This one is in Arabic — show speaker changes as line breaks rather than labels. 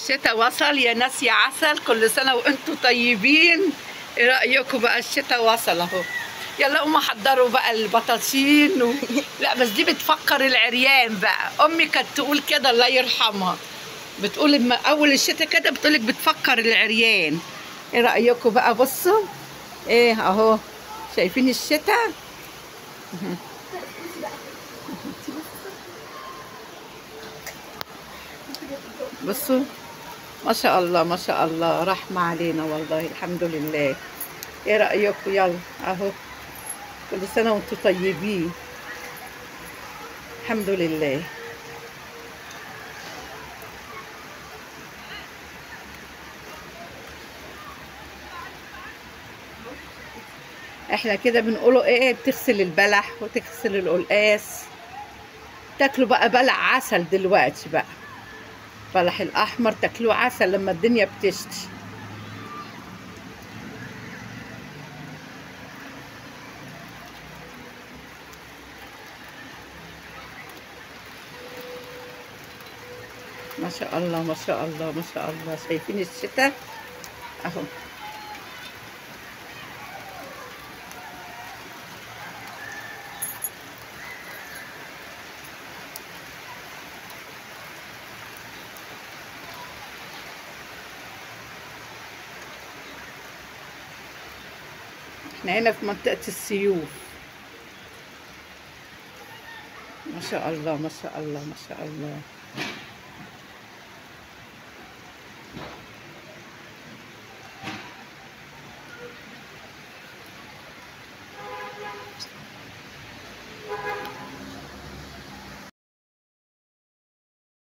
الشتاء وصل يا ناس يا عسل، كل سنة وانتم طيبين. ايه رأيكم بقى؟ الشتاء وصل اهو. يلا قوموا حضروا بقى البطاطين لا بس دي بتفكر العريان بقى. امي كانت تقول كده الله يرحمها، بتقول اما اول الشتاء كده بتقولك بتفكر العريان. ايه رأيكم بقى؟ بصوا ايه اهو، شايفين الشتاء؟ بصوا ما شاء الله ما شاء الله، رحمة علينا والله الحمد لله. ايه رأيكم؟ يلا اهو، كل سنة وانتم طيبين. الحمد لله. احنا كده بنقوله ايه، بتغسل البلح وتغسل القلقاس، تاكلوا بقى بلح عسل دلوقتي بقى، بلح الاحمر تاكلوه عسل لما الدنيا بتشتي. ما شاء الله ما شاء الله ما شاء الله، شايفين الشتاء اهو. احنا هنا في منطقة السيوف. ما شاء الله ما شاء الله ما شاء الله.